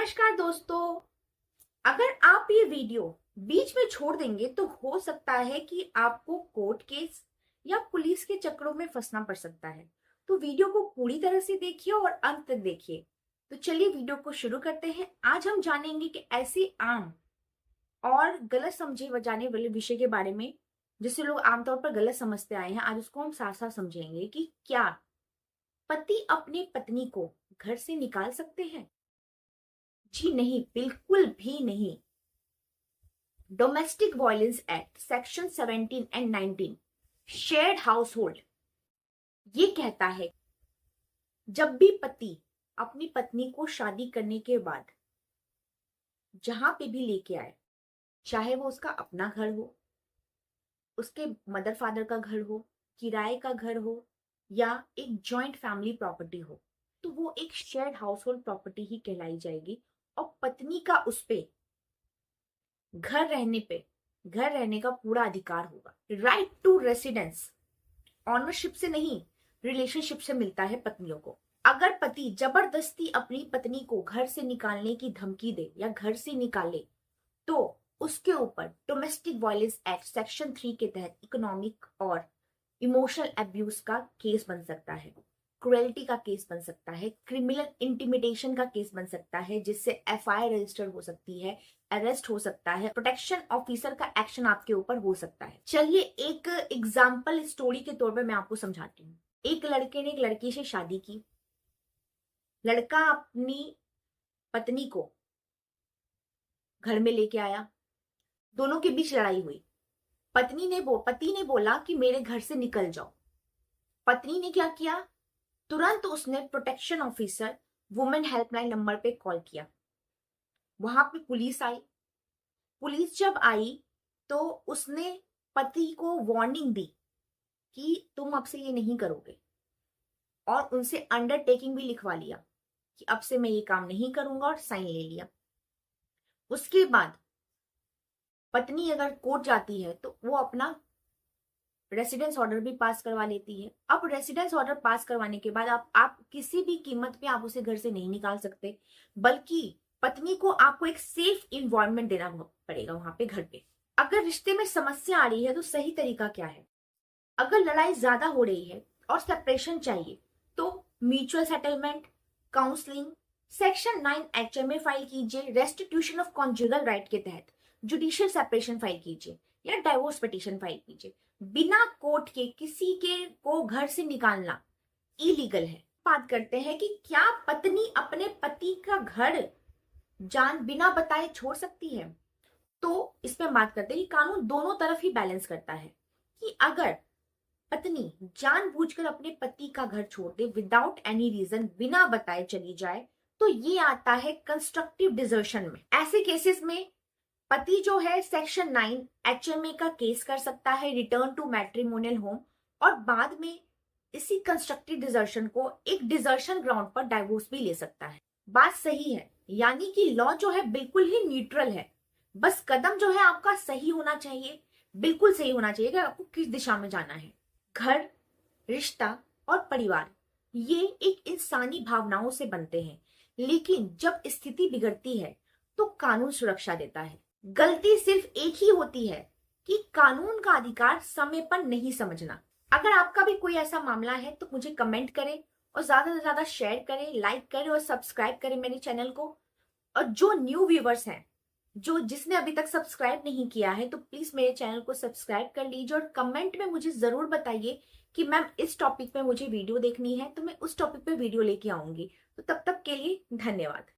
नमस्कार दोस्तों। अगर आप ये वीडियो बीच में छोड़ देंगे तो हो सकता है कि आपको कोर्ट केस या पुलिस के चक्करों में फंसना पड़ सकता है। तो वीडियो को पूरी तरह से देखिए और अंत तक देखिए। तो चलिए वीडियो को शुरू करते हैं। आज हम जानेंगे कि ऐसी आम और गलत समझे जाने वाले विषय के बारे में जिसे लोग आमतौर पर गलत समझते आए हैं। आज उसको हम साफ साफ समझेंगे कि क्या पति अपनी पत्नी को घर से निकाल सकते हैं। जी नहीं, बिल्कुल भी नहीं। Domestic violence act section 17 and 19 shared house hold ये कहता है जब भी पति अपनी पत्नी को शादी करने के बाद जहां पे भी लेके आए, चाहे वो उसका अपना घर हो, उसके मदर फादर का घर हो, किराए का घर हो या एक जॉइंट फैमिली प्रॉपर्टी हो, तो वो एक शेयर्ड हाउस होल्ड प्रॉपर्टी ही कहलाई जाएगी। और पत्नी का उस पे घर रहने का पूरा अधिकार होगा। राइट टू रेसिडेंस ऑनरशिप से नहीं, रिलेशनशिप से मिलता है पत्नियों को। अगर पति जबरदस्ती अपनी पत्नी को घर से निकालने की धमकी दे या घर से निकाले तो उसके ऊपर डोमेस्टिक वायलेंस एक्ट सेक्शन 3 के तहत इकोनॉमिक और इमोशनल अब्यूज का केस बन सकता है, क्रुएल्टी का केस बन सकता है, क्रिमिनल इंटिमिडेशन का केस बन सकता है, जिससे एफआईआर रजिस्टर हो सकती है, अरेस्ट हो सकता है, प्रोटेक्शन ऑफिसर का एक्शन आपके ऊपर हो सकता है। चलिए एक एग्जाम्पल स्टोरी के तौर पर मैं आपको समझाती हूँ। एक लड़के ने एक लड़की से शादी की। लड़का अपनी पत्नी को घर में लेके आया, दोनों के बीच लड़ाई हुई। पति ने बोला कि मेरे घर से निकल जाओ। पत्नी ने क्या किया, तुरंत उसने protection officer women helpline number पे कॉल किया। वहां पे पुलिस आई। पुलिस जब आई तो उसने पति को वार्निंग दी कि तुम अब से ये नहीं करोगे, और उनसे अंडरटेकिंग भी लिखवा लिया कि अब से मैं ये काम नहीं करूंगा, और साइन ले लिया। उसके बाद पत्नी अगर कोर्ट जाती है तो वो अपना रेसिडेंस ऑर्डर भी पास करवा लेती है। अब रेसिडेंस ऑर्डर पास करवाने के बाद आप किसी भी कीमत पे आप उसे घर से नहीं निकाल सकते, बल्कि पत्नी को आपको एक सेफ इन्वायरमेंट देना पड़ेगा वहां पे, घर पे। अगर रिश्ते में समस्या आ रही है तो सही तरीका क्या है? अगर लड़ाई ज्यादा हो रही है और सेपरेशन चाहिए तो mutual settlement, counselling, section 9 HMA file कीजिए, रेस्टिट्यूशन ऑफ कॉन्जुगल राइट के तहत जुडिशियल सेपरेशन फाइल कीजिए या डाइवोर्स पिटीशन फाइल कीजिए। बिना कोर्ट के किसी के को घर से निकालना इलीगल है। बात करते हैं कि क्या पत्नी अपने पति का घर बिना बताए छोड़ सकती है। तो इसमें बात करते हैं कि कानून दोनों तरफ ही बैलेंस करता है कि अगर पत्नी जानबूझकर अपने पति का घर छोड़ दे विदाउट एनी रीजन, बिना बताए चली जाए, तो ये आता है कंस्ट्रक्टिव डिजर्शन में। ऐसे केसेस में पति जो है सेक्शन 9 एचएमए का केस कर सकता है, रिटर्न टू मैट्रिमोनियल होम, और बाद में इसी कंस्ट्रक्टिव डिजर्शन को एक डिजर्शन ग्राउंड पर डाइवोर्स भी ले सकता है। बात सही है, यानी कि लॉ जो है बिल्कुल ही न्यूट्रल है। बस कदम जो है आपका सही होना चाहिए, बिल्कुल सही होना चाहिए कि आपको किस दिशा में जाना है। घर, रिश्ता और परिवार ये एक इंसानी भावनाओं से बनते हैं, लेकिन जब स्थिति बिगड़ती है तो कानून सुरक्षा देता है। गलती सिर्फ एक ही होती है कि कानून का अधिकार समय पर नहीं समझना। अगर आपका भी कोई ऐसा मामला है तो मुझे कमेंट करें और ज्यादा से ज्यादा शेयर करें, लाइक करें और सब्सक्राइब करें मेरे चैनल को। और जो न्यू व्यूवर्स हैं, जिसने अभी तक सब्सक्राइब नहीं किया है, तो प्लीज मेरे चैनल को सब्सक्राइब कर लीजिए और कमेंट में मुझे जरूर बताइए कि मैम इस टॉपिक पे मुझे वीडियो देखनी है, तो मैं उस टॉपिक पे वीडियो लेके आऊंगी। तो तब तक के लिए धन्यवाद।